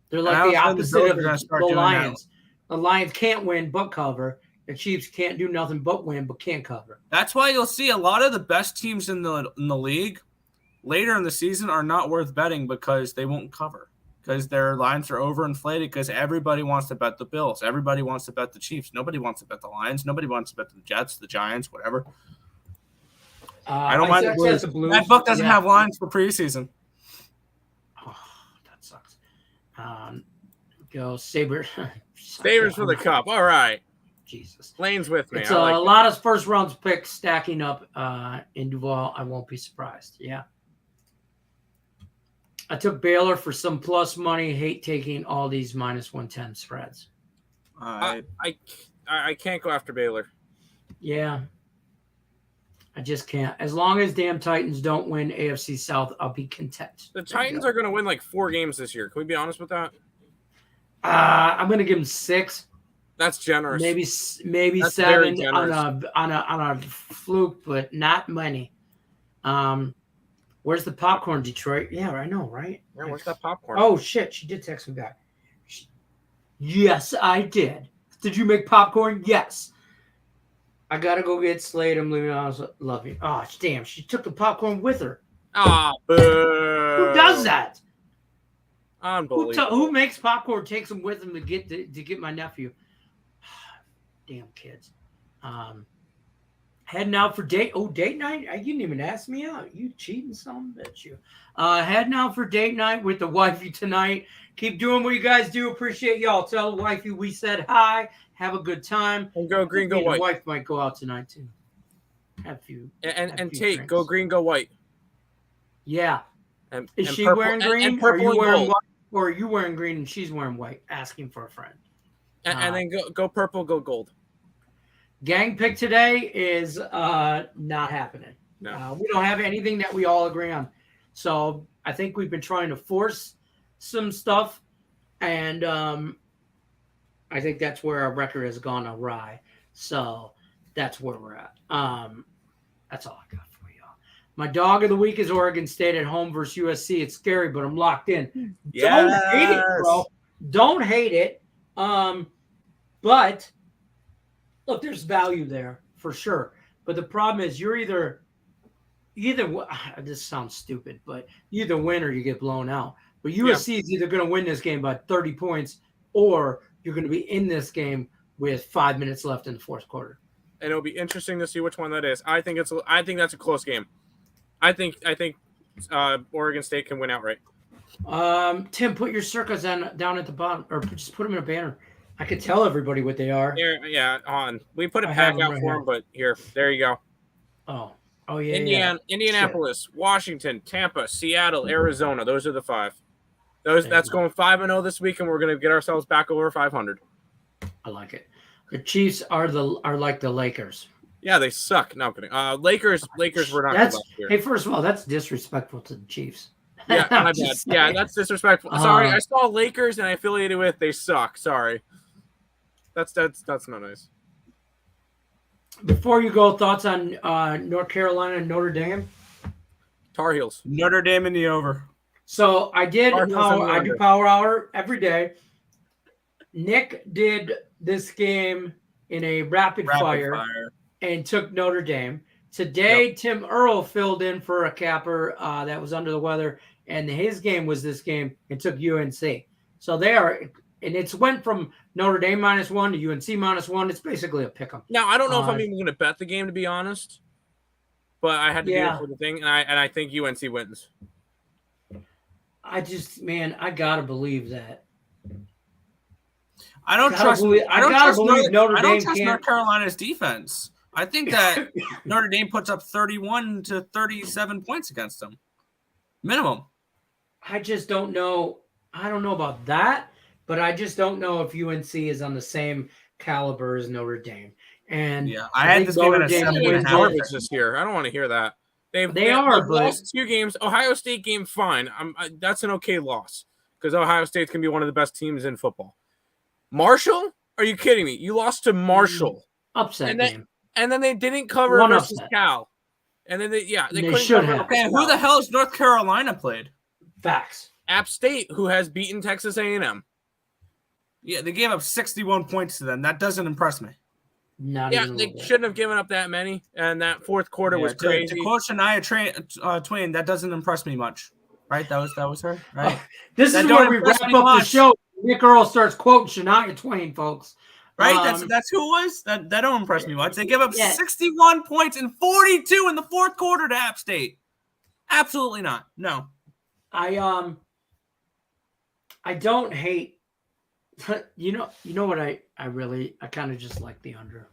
They're like the opposite of the Lions. The Lions can't win but cover. The Chiefs can't do nothing but win but can't cover. That's why you'll see a lot of the best teams in the league later in the season are not worth betting because they won't cover. Because their lines are overinflated because everybody wants to bet the Bills. Everybody wants to bet the Chiefs. Nobody wants to bet the Lions. Nobody wants to bet the Jets, the Giants, whatever. I don't mind the Blues. That book doesn't have lines for preseason. Oh, that sucks. Go Sabres. Sabres for the cup. All right. Jesus. Lane's with me. It's a lot of first round picks stacking up in Duval. I won't be surprised. Yeah. I took Baylor for some plus money. Hate taking all these minus 110 spreads. I can't go after Baylor. Yeah. I just can't. As long as damn Titans don't win AFC South, I'll be content. The Titans are going to win like 4 games this year. Can we be honest with that? I'm going to give them 6. That's generous. Maybe That's 7 on a fluke, but not many. Where's the popcorn, Detroit? Yeah, I know, right? Yeah, where's that popcorn? Oh shit, she did text me back. Yes, I did. Did you make popcorn? Yes. I gotta go get Slade. I'm leaving. I love you. Oh damn, she took the popcorn with her. Ah, boo. Who does that? Unbelievable. Who makes popcorn? Takes them with them to get my nephew. Damn kids. Heading out for date night. You didn't even ask me out. You cheating son of a bitch, you. Heading out for date night with the wifey tonight. Keep doing what you guys do. Appreciate y'all. Tell the wifey we said hi. Have a good time. And go green, go white. The wife might go out tonight too. Have a few. And Tate, drinks. Go green, go white. Yeah. Is she purple, wearing green? And purple are you wearing gold. white? Or are you wearing green and she's wearing white? Asking for a friend. And then go purple, go gold. Gang pick today is not happening. No. We don't have anything that we all agree on. So I think we've been trying to force some stuff. And I think that's where our record has gone awry. So that's where we're at. That's all I got for y'all. My dog of the week is Oregon State at home versus USC. It's scary, but I'm locked in. Yes. Don't hate it, bro. Don't hate it. But look, there's value there for sure. But the problem is you're either this sounds stupid, but you either win or you get blown out. But USC is either going to win this game by 30 points or you're going to be in this game with 5 minutes left in the fourth quarter. And it'll be interesting to see which one that is. I think that's a close game. I think Oregon State can win outright. Tim, put your circles down at the bottom, or just put them in a banner. I could tell everybody what they are. Here, we put a pack out for them, but there you go. Oh yeah. Indianapolis, Washington, Tampa, Seattle, Arizona. Those are the 5. That's going 5-0 this week, and we're going to get ourselves back over 500. I like it. The Chiefs are like the Lakers. Yeah, they suck. No, I'm kidding. Lakers were not good last year. Hey, first of all, that's disrespectful to the Chiefs. Yeah, my bad. Yeah, that's disrespectful. Sorry, I saw Lakers and I affiliated with. They suck. Sorry. That's not nice. Before you go, thoughts on North Carolina and Notre Dame? Tar Heels. Notre Dame in the over. So I did Tar Heels power. in the I do under. Power Hour every day. Nick did this game in a rapid fire and took Notre Dame. Today, Tim Earl filled in for a capper that was under the weather, and his game was this game and took UNC. So they are, and it's went from Notre Dame -1 to UNC -1. It's basically a pick 'em. Now I don't know if I'm even going to bet the game, to be honest, but I had to do it for the thing, and I think UNC wins. I gotta believe that. I don't trust North Carolina's defense. I think that Notre Dame puts up 31 to 37 points against them. Minimum. I just don't know. I don't know about that, but I just don't know if UNC is on the same caliber as Notre Dame. And I had this game at a 7.5 this year. I don't want to hear that. They've but lost 2 games. Ohio State game, fine. That's an okay loss because Ohio State's going to be one of the best teams in football. Marshall? Are you kidding me? You lost to Marshall. Upset game. And then they didn't cover versus Cal. And then they couldn't should cover. have. Okay, who the hell has North Carolina played? Facts. App State, who has beaten Texas A&M. Yeah, they gave up 61 points to them. That doesn't impress me. They shouldn't have given up that many. And that fourth quarter was crazy. To quote Shania Twain, that doesn't impress me much. Right? That was her. Right. This is where we wrap up the show. Nick Earl starts quoting Shania Twain, folks. Right? That's who it was. That don't impress me much. They give up 61 points and 42 in the fourth quarter to App State. Absolutely not. No. I don't hate. You know what I kind of just like the under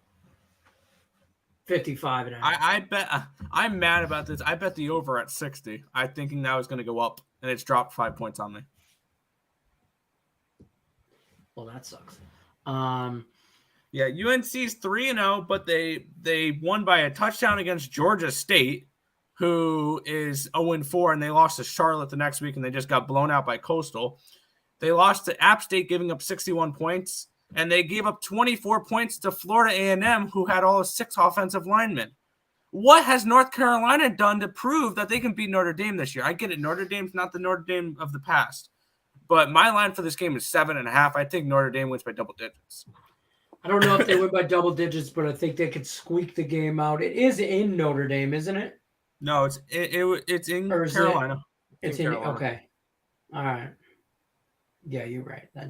55. And I bet I'm mad about this. I bet the over at 60. I'm thinking that was going to go up, and it's dropped 5 points on me. Well, that sucks. Yeah, UNC's 3-0, but they won by a touchdown against Georgia State, who is 0-4, and they lost to Charlotte the next week, and they just got blown out by Coastal. They lost to App State, giving up 61 points, and they gave up 24 points to Florida A&M, who had all 6 offensive linemen. What has North Carolina done to prove that they can beat Notre Dame this year? I get it. Notre Dame's not the Notre Dame of the past. But my line for this game is 7.5. I think Notre Dame wins by double digits. I don't know if they win by double digits, but I think they could squeak the game out. It is in Notre Dame, isn't it? No, it's in Carolina. It's in Carolina. Okay. All right. Yeah, you're right. That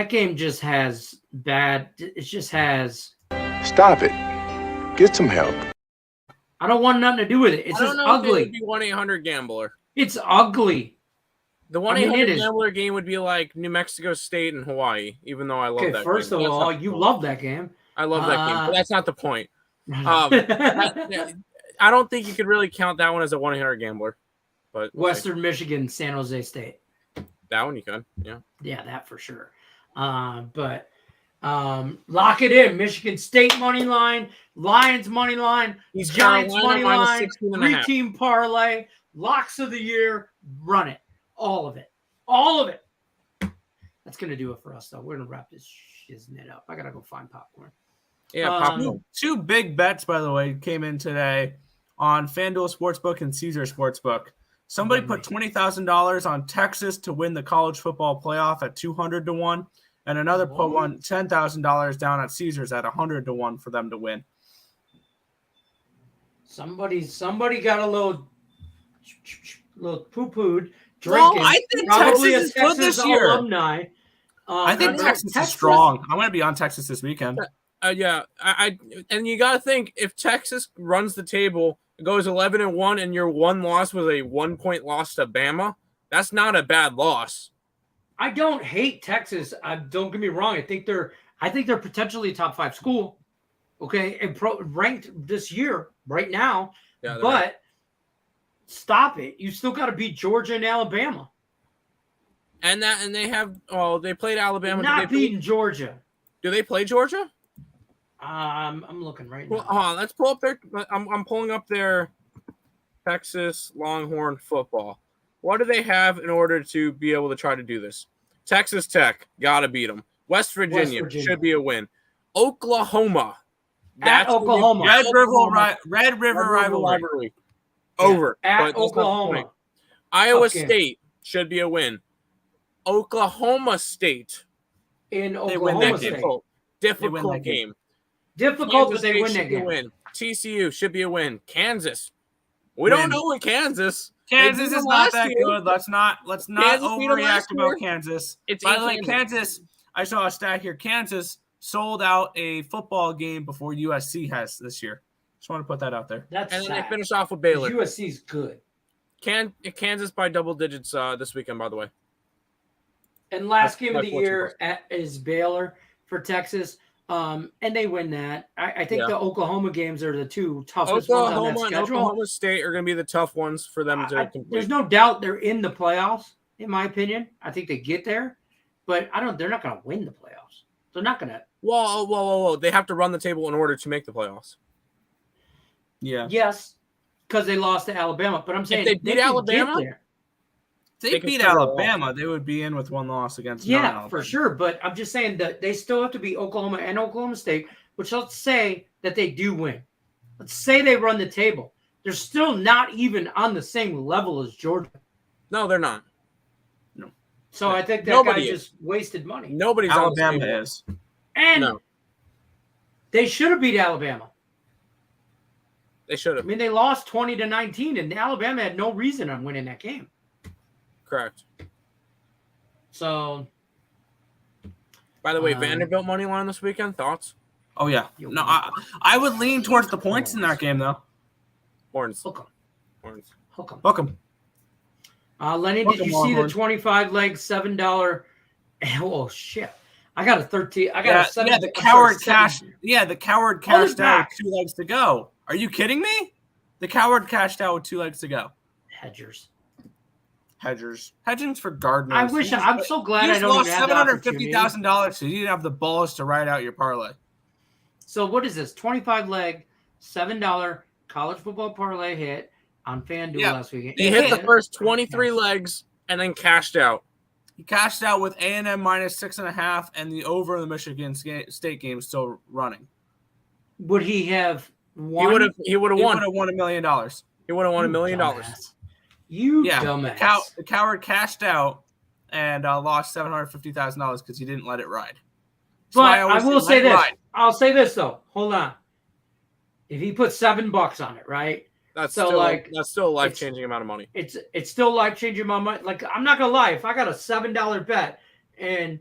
game just has bad. It just has. Stop it. Get some help. I don't want nothing to do with it. It's just ugly. It would be 1-800-GAMBLER. It's ugly. The 1-800-GAMBLER game would be like New Mexico State and Hawaii, even though I love that game. First of all, you love that game. I love that game, but that's not the point. I don't think you could really count that one as a 1-800-GAMBLER. But Western Michigan, San Jose State. That one you can, yeah. Yeah, that for sure. But lock it in. Michigan State money line, Lions money line, Giants money line, 3-team parlay, locks of the year. Run it. All of it. All of it. That's going to do it for us, though. We're going to wrap this shiznit up. I got to go find popcorn. Yeah, popcorn. 2 big bets, by the way, came in today on FanDuel Sportsbook and Caesar Sportsbook. Somebody put $20,000 on Texas to win the college football playoff at 200 to 1, and another put $10,000 down at Caesars at 100 to 1 for them to win. Somebody got a little poo-pooed drinking. Well, I think Texas is good this year. Alumni. I think Texas is strong. I'm going to be on Texas this weekend. Yeah, and you got to think if Texas runs the table. It goes 11-1, and your one loss was a 1-point loss to Bama. That's not a bad loss. I don't hate Texas. Don't get me wrong. I think they're potentially a top 5 school. Okay, and ranked this year right now. Yeah, but right. Stop it. You still got to beat Georgia and Alabama. And they played Alabama. Not beating Georgia. Do they play Georgia? I'm looking right now. Hold on, let's pull up their. I'm pulling up their Texas Longhorn football. What do they have in order to be able to try to do this? Texas Tech, gotta beat them. West Virginia should be a win. Oklahoma, At Oklahoma. Red River rivalry. Over. At but that's not the Oklahoma. point. Iowa Tough game. State should be a win. Oklahoma State. In They win Oklahoma that State. game. Difficult game. Difficult, Kansas but they State win should that be a game. win. TCU should be a win. Kansas. We don't know in Kansas. Kansas They beat is them not last that year. good. Let's not Kansas beat them overreact last about year. Kansas. It's By in the way, Kansas. Kansas, I saw a stat here. Kansas sold out a football game before USC has this year. Just want to put that out there. That's And then sad. they finish off with Baylor. USC's good. Kansas by double digits this weekend, by the way. And last That's game my of the year is Baylor for Texas. And they win that. I think the Oklahoma games are the two toughest ones on that Oklahoma and schedule. Oklahoma State are going to be the tough ones for them to complete. There's no doubt they're in the playoffs, in my opinion. I think they get there, but they're not going to win the playoffs. They're not going to. Whoa. They have to run the table in order to make the playoffs. Yeah. Yes, because they lost to Alabama. But I'm saying If they beat Alabama, get there. If They they can beat start Alabama, they would be in with one loss against Yeah, non-Alabama. for sure. But I'm just saying that they still have to beat Oklahoma and Oklahoma State, which let's say that they do win. Let's say they run the table. They're still not even on the same level as Georgia. No, they're not. No. So I think that Nobody guy is. just wasted money. Nobody's on the Alabama table. is. And No. they should have beat Alabama. They should I have. mean, they lost 20-19, and Alabama had no reason on winning that game. Correct. So, By the way, Vanderbilt money line this weekend. Thoughts? Oh, yeah. No, I would lean towards the points in that game, though. Horns. hook 'em. Horns. Hook 'em. Hook 'em. Lenny, Hook did 'em, you see the Longhorns. 25-leg $7? Oh, shit. I got a 13. I got a 7. Yeah, the coward cashed. Yeah, the coward cashed out with 2 legs to go. Are you kidding me? The coward cashed out with 2 legs to go. Hedging's for gardeners. I wish. I'm so glad I You don't lost even have the opportunity. $750,000 because you didn't have the balls to write out your parlay. So what is this? 25-leg $7 college football parlay hit on FanDuel last week. They hit the first 23 legs and then cashed out. He cashed out with A&M minus 6.5 and the over in the Michigan State game still running. Would he have won? He would have won. He would have won $1 million. He would have won $1 million. You dumbass. The coward cashed out and lost $750,000 because he didn't let it ride. But I will say this. I'll say this though. Hold on. If he put $7 on it, right? That's So, still like, that's still a life-changing amount of money. It's still life-changing my money. Like, I'm not gonna lie. If I got a $7 bet and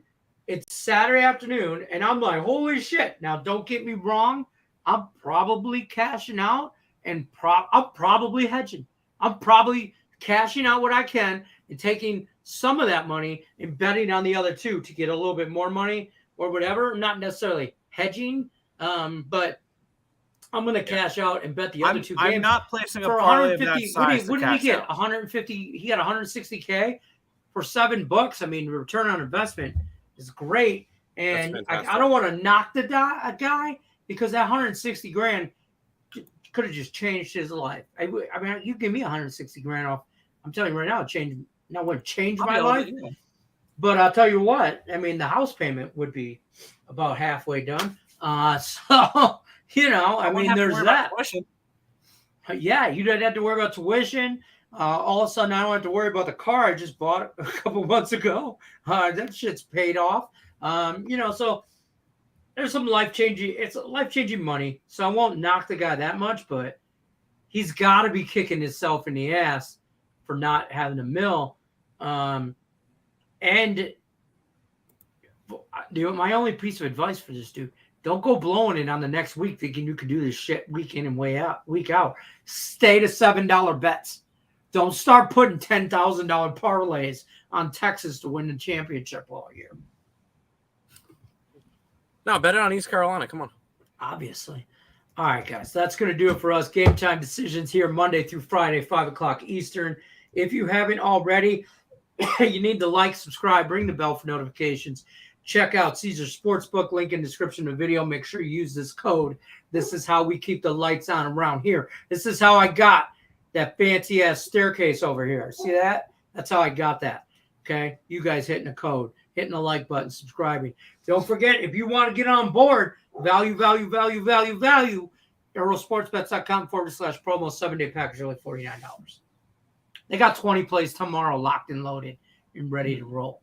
it's Saturday afternoon and I'm like, holy shit. Now, don't get me wrong. I'm probably cashing out and I'm probably hedging. I'm probably cashing out what I can and taking some of that money and betting on the other two to get a little bit more money or whatever. Not necessarily hedging, but I'm going to cash out and bet the other two games. I'm not placing a for parlay of 150. that size. What did he get? 150. He got 160K for $7. I mean, return on investment is great. And I don't want to knock the guy because that 160 grand could have just changed his life. I mean, you give me 160 grand off. I'm telling you right now, it wouldn't change my life. But I'll tell you what, I mean, the house payment would be about halfway done. So, you know, I mean, there's that. Yeah, you didn't have to worry about tuition. All of a sudden, I don't have to worry about the car I just bought a couple months ago. That shit's paid off. You know, so there's some life-changing. It's life-changing money. So I won't knock the guy that much, but he's got to be kicking himself in the ass for not having a mill. And my only piece of advice for this dude, don't go blowing it on the next week thinking you can do this shit week in and week out. Stay to $7 bets. Don't start putting $10,000 parlays on Texas to win the championship all year. No, bet it on East Carolina. Come on. Obviously. All right, guys. That's going to do it for us. Game time decisions here Monday through Friday, 5 o'clock Eastern. If you haven't already, you need to like, subscribe, ring the bell for notifications. Check out Caesars Sportsbook, link in description of the video. Make sure you use this code. This is how we keep the lights on around here. This is how I got that fancy-ass staircase over here. See that? That's how I got that. Okay? You guys hitting the code, hitting the like button, subscribing. Don't forget, if you want to get on board, Value. EuroSportsBets.com/promo 7-day package are like $49. They got 20 plays tomorrow locked and loaded and ready to roll.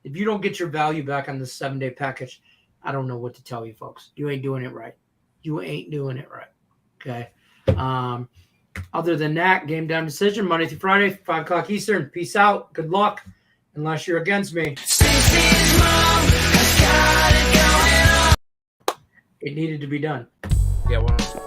If you don't get your value back on this 7-day package, I don't know what to tell you, folks. You ain't doing it right. Okay. Other than that, game down decision, Monday through Friday, 5 o'clock Eastern. Peace out. Good luck. Unless you're against me. It needed to be done. Yeah, well.